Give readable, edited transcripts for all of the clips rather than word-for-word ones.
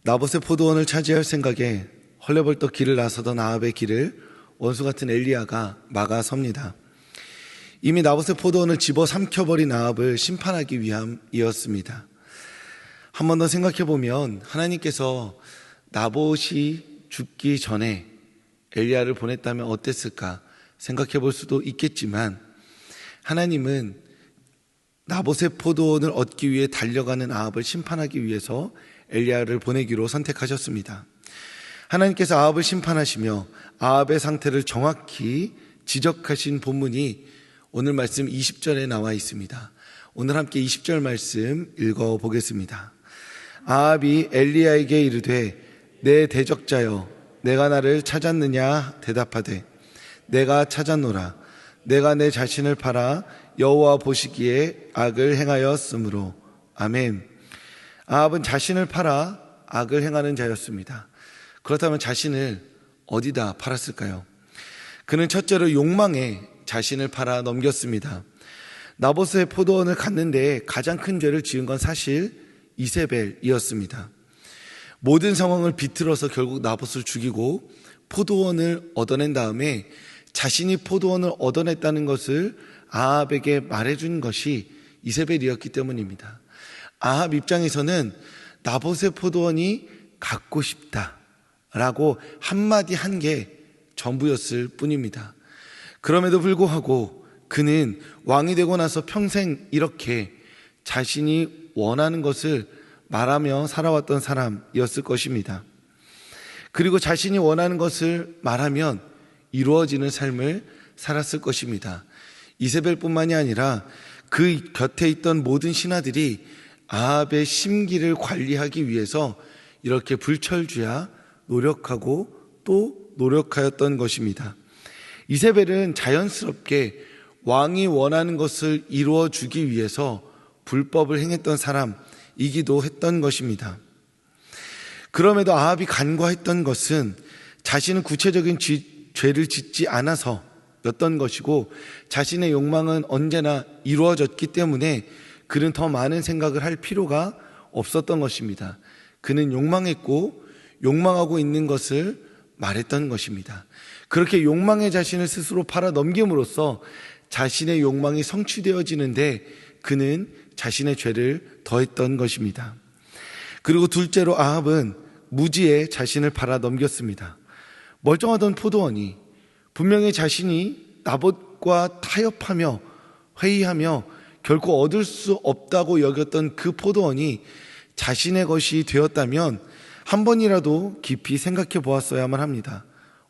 나봇의 포도원을 차지할 생각에 헐레벌떡 길을 나서던 아합의 길을 원수 같은 엘리야가 막아섭니다. 이미 나봇의 포도원을 집어삼켜버린 아합을 심판하기 위함이었습니다. 한 번 더 생각해보면 하나님께서 나봇이 죽기 전에 엘리야를 보냈다면 어땠을까 생각해볼 수도 있겠지만, 하나님은 나봇의 포도원을 얻기 위해 달려가는 아합을 심판하기 위해서 엘리야를 보내기로 선택하셨습니다. 하나님께서 아합을 심판하시며 아합의 상태를 정확히 지적하신 본문이 오늘 말씀 20절에 나와 있습니다. 오늘 함께 20절 말씀 읽어보겠습니다. 아합이 엘리야에게 이르되 내 대적자여 내가 나를 찾았느냐 대답하되 내가 찾았노라. 내가 내 자신을 팔아 여호와 보시기에 악을 행하였으므로. 아멘. 아합은 자신을 팔아 악을 행하는 자였습니다. 그렇다면 자신을 어디다 팔았을까요? 그는 첫째로 욕망에 자신을 팔아 넘겼습니다. 나봇의 포도원을 갔는데 가장 큰 죄를 지은 건 사실 이세벨이었습니다. 모든 상황을 비틀어서 결국 나봇을 죽이고 포도원을 얻어낸 다음에 자신이 포도원을 얻어냈다는 것을 아합에게 말해준 것이 이세벨이었기 때문입니다. 아합 입장에서는 나봇의 포도원이 갖고 싶다라고 한마디 한 게 전부였을 뿐입니다. 그럼에도 불구하고 그는 왕이 되고 나서 평생 이렇게 자신이 원하는 것을 말하며 살아왔던 사람이었을 것입니다. 그리고 자신이 원하는 것을 말하면 이루어지는 삶을 살았을 것입니다. 이세벨뿐만이 아니라 그 곁에 있던 모든 신하들이 아합의 심기를 관리하기 위해서 이렇게 불철주야 노력하고 또 노력하였던 것입니다. 이세벨은 자연스럽게 왕이 원하는 것을 이루어주기 위해서 불법을 행했던 사람이기도 했던 것입니다. 그럼에도 아합이 간과했던 것은 자신은 구체적인 죄를 짓지 않아서였던 것이고, 자신의 욕망은 언제나 이루어졌기 때문에 그는 더 많은 생각을 할 필요가 없었던 것입니다. 그는 욕망했고 욕망하고 있는 것을 말했던 것입니다. 그렇게 욕망의 자신을 스스로 팔아 넘김으로써 자신의 욕망이 성취되어지는데 그는 자신의 죄를 더했던 것입니다. 그리고 둘째로 아합은 무지에 자신을 팔아 넘겼습니다. 멀쩡하던 포도원이 분명히 자신이 나봇과 타협하며 회의하며 결코 얻을 수 없다고 여겼던 그 포도원이 자신의 것이 되었다면 한 번이라도 깊이 생각해 보았어야만 합니다.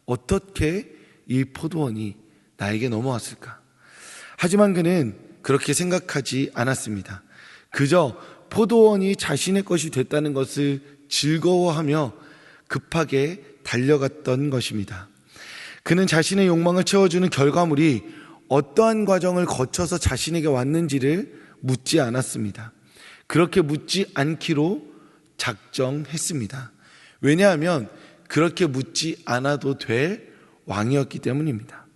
어떻게 이 포도원이 나에게 넘어왔을까? 하지만 그는 그렇게 생각하지 않았습니다. 그저 포도원이 자신의 것이 됐다는 것을 즐거워하며 급하게 달려갔던 것입니다. 그는 자신의 욕망을 채워주는 결과물이 어떠한 과정을 거쳐서 자신에게 왔는지를 묻지 않았습니다. 그렇게 묻지 않기로 작정했습니다. 왜냐하면 그렇게 묻지 않아도 될 왕이었기 때문입니다.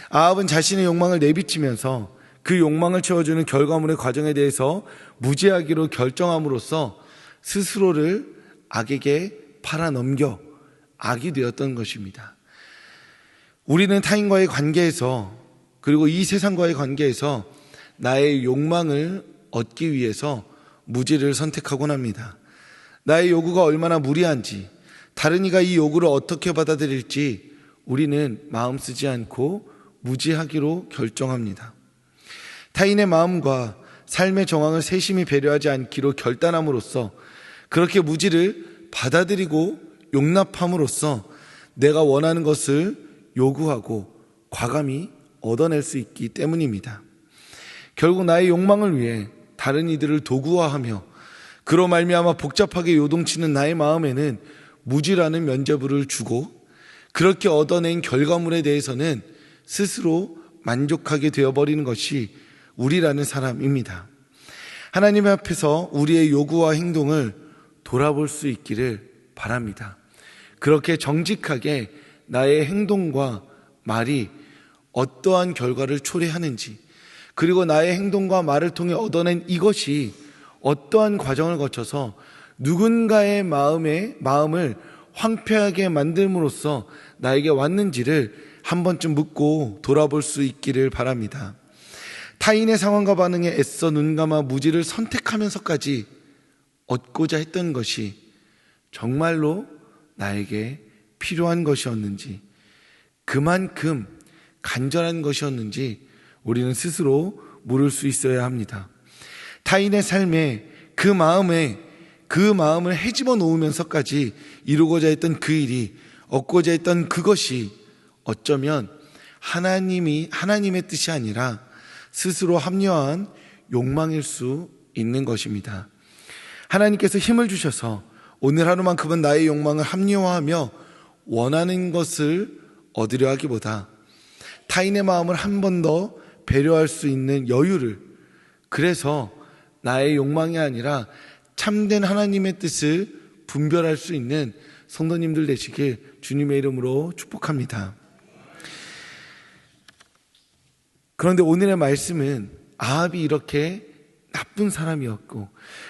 아합은 자신의 욕망을 내비치면서 그 욕망을 채워주는 결과물의 과정에 대해서 무지하기로 결정함으로써 스스로를 악에게 팔아넘겨 악이 되었던 것입니다. 우리는 타인과의 관계에서, 그리고 이 세상과의 관계에서 나의 욕망을 얻기 위해서 무지를 선택하곤 합니다. 나의 요구가 얼마나 무리한지, 다른 이가 이 요구를 어떻게 받아들일지 우리는 마음 쓰지 않고 무지하기로 결정합니다. 타인의 마음과 삶의 정황을 세심히 배려하지 않기로 결단함으로써, 그렇게 무지를 받아들이고 용납함으로써 내가 원하는 것을 요구하고 과감히 얻어낼 수 있기 때문입니다. 결국 나의 욕망을 위해 다른 이들을 도구화하며 그로 말미암아 복잡하게 요동치는 나의 마음에는 무지라는 면죄부를 주고, 그렇게 얻어낸 결과물에 대해서는 스스로 만족하게 되어버리는 것이 우리라는 사람입니다. 하나님 앞에서 우리의 요구와 행동을 돌아볼 수 있기를 바랍니다. 그렇게 정직하게 나의 행동과 말이 어떠한 결과를 초래하는지, 그리고 나의 행동과 말을 통해 얻어낸 이것이 어떠한 과정을 거쳐서 누군가의 마음을 황폐하게 만듦으로써 나에게 왔는지를 한 번쯤 묻고 돌아볼 수 있기를 바랍니다. 타인의 상황과 반응에 애써 눈감아 무지를 선택하면서까지 얻고자 했던 것이 정말로 나에게 필요한 것이었는지, 그만큼 간절한 것이었는지 우리는 스스로 물을 수 있어야 합니다. 타인의 삶에 그 마음을 헤집어 놓으면서까지 이루고자 했던 그 일이, 얻고자 했던 그것이 어쩌면 하나님의 뜻이 아니라 스스로 합리화한 욕망일 수 있는 것입니다. 하나님께서 힘을 주셔서 오늘 하루만큼은 나의 욕망을 합리화하며 원하는 것을 얻으려 하기보다 타인의 마음을 한 번 더 배려할 수 있는 여유를, 그래서 나의 욕망이 아니라 참된 하나님의 뜻을 분별할 수 있는 성도님들 되시길 주님의 이름으로 축복합니다. 그런데 오늘의 말씀은 아합이 이렇게 나쁜 사람이었고,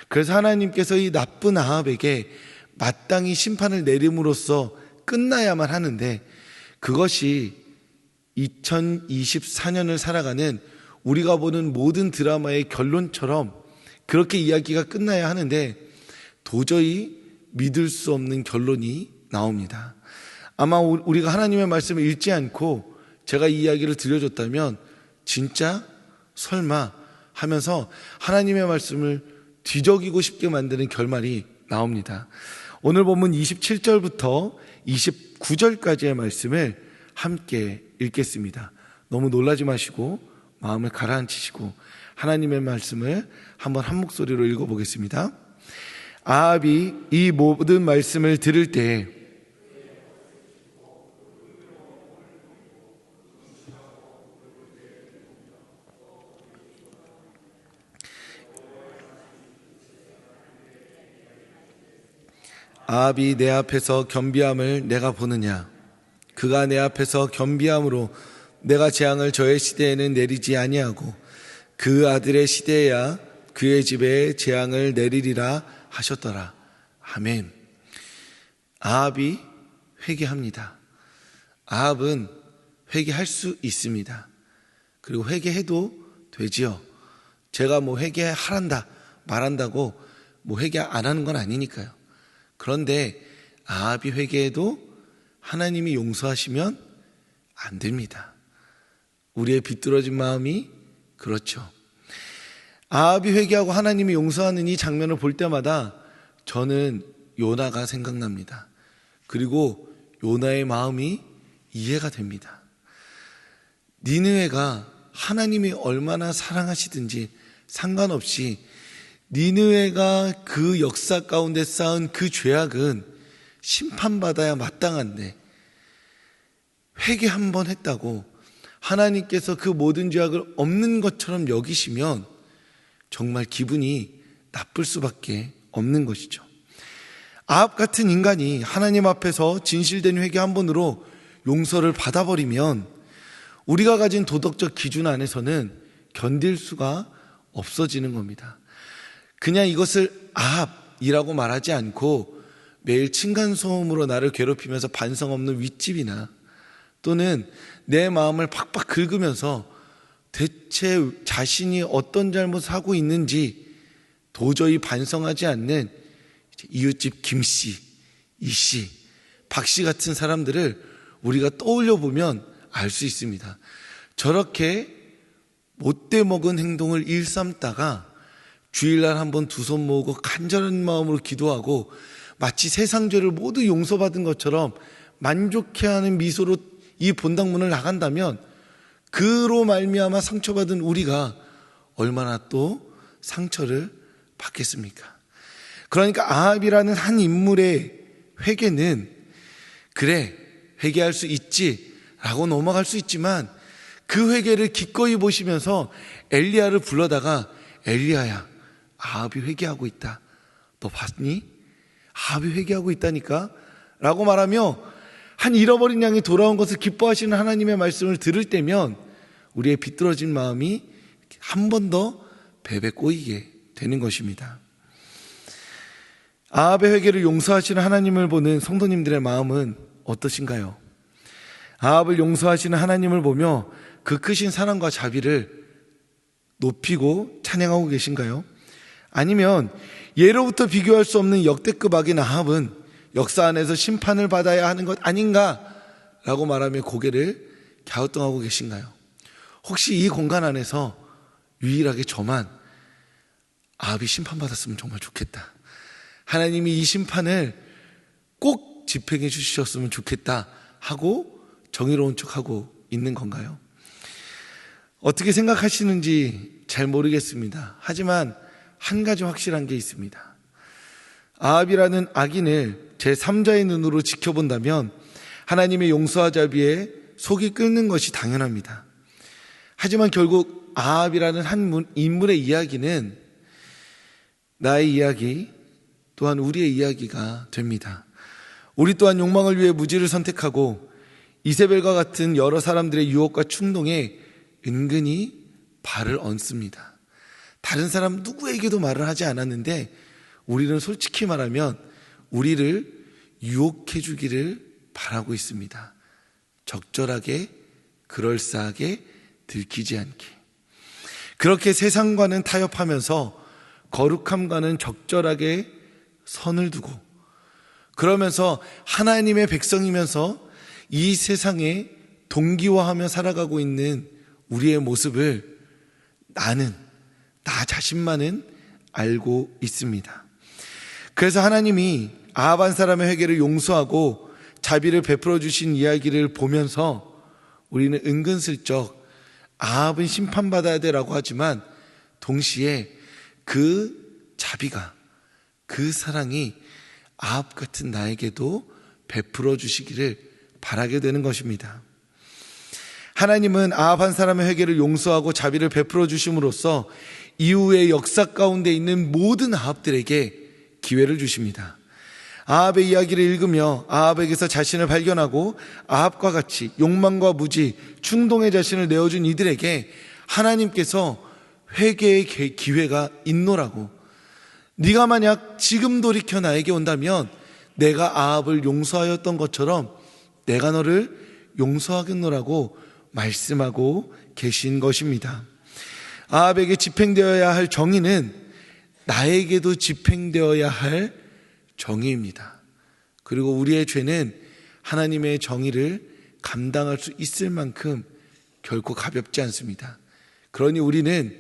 그래서 하나님께서 이 나쁜 아합에게 마땅히 심판을 내림으로써 끝나야만 하는데, 그것이 2024년을 살아가는 우리가 보는 모든 드라마의 결론처럼 그렇게 이야기가 끝나야 하는데 도저히 믿을 수 없는 결론이 나옵니다. 아마 우리가 하나님의 말씀을 읽지 않고 제가 이 이야기를 들려줬다면 진짜 설마 하면서 하나님의 말씀을 뒤적이고 싶게 만드는 결말이 나옵니다. 오늘 본문 27절부터 29절까지의 말씀을 함께 읽겠습니다. 너무 놀라지 마시고 마음을 가라앉히시고 하나님의 말씀을 한번 한 목소리로 읽어보겠습니다. 아합이 이 모든 말씀을 들을 때에 아합이 내 앞에서 겸비함을 내가 보느냐? 그가 내 앞에서 겸비함으로 내가 재앙을 저의 시대에는 내리지 아니하고 그 아들의 시대에야 그의 집에 재앙을 내리리라 하셨더라. 아멘. 아합이 회개합니다. 아합은 회개할 수 있습니다. 그리고 회개해도 되지요. 제가 회개하란다 말한다고 회개 안 하는 건 아니니까요. 그런데 아합이 회개해도 하나님이 용서하시면 안 됩니다. 우리의 비뚤어진 마음이 그렇죠. 아합이 회개하고 하나님이 용서하는 이 장면을 볼 때마다 저는 요나가 생각납니다. 그리고 요나의 마음이 이해가 됩니다. 니느웨가 하나님이 얼마나 사랑하시든지 상관없이 니느웨가 그 역사 가운데 쌓은 그 죄악은 심판받아야 마땅한데 회개 한 번 했다고 하나님께서 그 모든 죄악을 없는 것처럼 여기시면 정말 기분이 나쁠 수밖에 없는 것이죠. 아합 같은 인간이 하나님 앞에서 진실된 회개 한 번으로 용서를 받아버리면 우리가 가진 도덕적 기준 안에서는 견딜 수가 없어지는 겁니다. 그냥 이것을 아합이라고 말하지 않고 매일 층간소음으로 나를 괴롭히면서 반성 없는 윗집이나 또는 내 마음을 팍팍 긁으면서 대체 자신이 어떤 잘못을 하고 있는지 도저히 반성하지 않는 이웃집 김씨, 이씨, 박씨 같은 사람들을 우리가 떠올려 보면 알 수 있습니다. 저렇게 못돼 먹은 행동을 일삼다가 주일날 한번 두 손 모으고 간절한 마음으로 기도하고 마치 세상 죄를 모두 용서받은 것처럼 만족해하는 미소로 이 본당문을 나간다면 그로 말미암아 상처받은 우리가 얼마나 또 상처를 받겠습니까? 그러니까 아합이라는 한 인물의 회개는 그래 회개할 수 있지 라고 넘어갈 수 있지만 그 회개를 기꺼이 보시면서 엘리야를 불러다가 엘리야야 아합이 회개하고 있다. 너 봤니? 아합이 회개하고 있다니까? 라고 말하며 한 잃어버린 양이 돌아온 것을 기뻐하시는 하나님의 말씀을 들을 때면 우리의 비뚤어진 마음이 한 번 더 베베 꼬이게 되는 것입니다. 아합의 회개를 용서하시는 하나님을 보는 성도님들의 마음은 어떠신가요? 아합을 용서하시는 하나님을 보며 그 크신 사랑과 자비를 높이고 찬양하고 계신가요? 아니면 예로부터 비교할 수 없는 역대급 악인 아합은 역사 안에서 심판을 받아야 하는 것 아닌가라고 말하며 고개를 갸우뚱하고 계신가요? 혹시 이 공간 안에서 유일하게 저만 아합이 심판받았으면 정말 좋겠다, 하나님이 이 심판을 꼭 집행해 주셨으면 좋겠다 하고 정의로운 척하고 있는 건가요? 어떻게 생각하시는지 잘 모르겠습니다. 하지만 한 가지 확실한 게 있습니다. 아합이라는 악인을 제3자의 눈으로 지켜본다면 하나님의 용서와 자비에 속이 끓는 것이 당연합니다. 하지만 결국 아합이라는 한 인물의 이야기는 나의 이야기 또한 우리의 이야기가 됩니다. 우리 또한 욕망을 위해 무지를 선택하고 이세벨과 같은 여러 사람들의 유혹과 충동에 은근히 발을 얹습니다. 다른 사람 누구에게도 말을 하지 않았는데 우리는 솔직히 말하면 우리를 유혹해 주기를 바라고 있습니다. 적절하게, 그럴싸하게, 들키지 않게. 그렇게 세상과는 타협하면서 거룩함과는 적절하게 선을 두고, 그러면서 하나님의 백성이면서 이 세상에 동기화하며 살아가고 있는 우리의 모습을 나 자신만은 알고 있습니다. 그래서 하나님이 아합 한 사람의 회개를 용서하고 자비를 베풀어 주신 이야기를 보면서 우리는 은근슬쩍 아합은 심판받아야 되라고 하지만 동시에 그 자비가, 그 사랑이 아합 같은 나에게도 베풀어 주시기를 바라게 되는 것입니다. 하나님은 아합 한 사람의 회개를 용서하고 자비를 베풀어 주심으로써 이후의 역사 가운데 있는 모든 아합들에게 기회를 주십니다. 아합의 이야기를 읽으며 아합에게서 자신을 발견하고 아합과 같이 욕망과 무지, 충동의 자신을 내어준 이들에게 하나님께서 회개의 기회가 있노라고, 네가 만약 지금 돌이켜 나에게 온다면 내가 아합을 용서하였던 것처럼 내가 너를 용서하겠노라고 말씀하고 계신 것입니다. 아합에게 집행되어야 할 정의는 나에게도 집행되어야 할 정의입니다. 그리고 우리의 죄는 하나님의 정의를 감당할 수 있을 만큼 결코 가볍지 않습니다. 그러니 우리는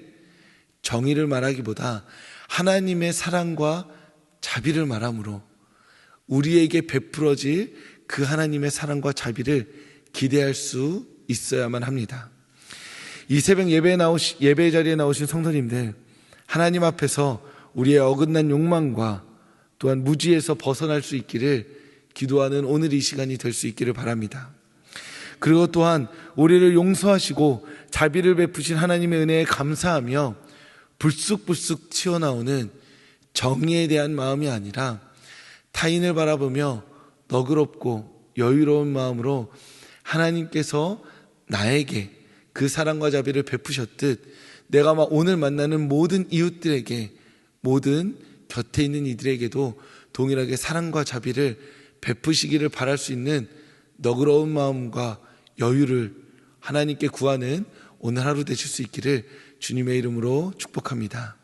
정의를 말하기보다 하나님의 사랑과 자비를 말함으로 우리에게 베풀어질 그 하나님의 사랑과 자비를 기대할 수 있어야만 합니다. 이 새벽 예배 자리에 나오신 성도님들, 하나님 앞에서 우리의 어긋난 욕망과 또한 무지에서 벗어날 수 있기를 기도하는 오늘 이 시간이 될 수 있기를 바랍니다. 그리고 또한 우리를 용서하시고 자비를 베푸신 하나님의 은혜에 감사하며 불쑥불쑥 튀어나오는 정의에 대한 마음이 아니라 타인을 바라보며 너그럽고 여유로운 마음으로 하나님께서 나에게 그 사랑과 자비를 베푸셨듯 내가 오늘 만나는 모든 이웃들에게, 모든 곁에 있는 이들에게도 동일하게 사랑과 자비를 베푸시기를 바랄 수 있는 너그러운 마음과 여유를 하나님께 구하는 오늘 하루 되실 수 있기를 주님의 이름으로 축복합니다.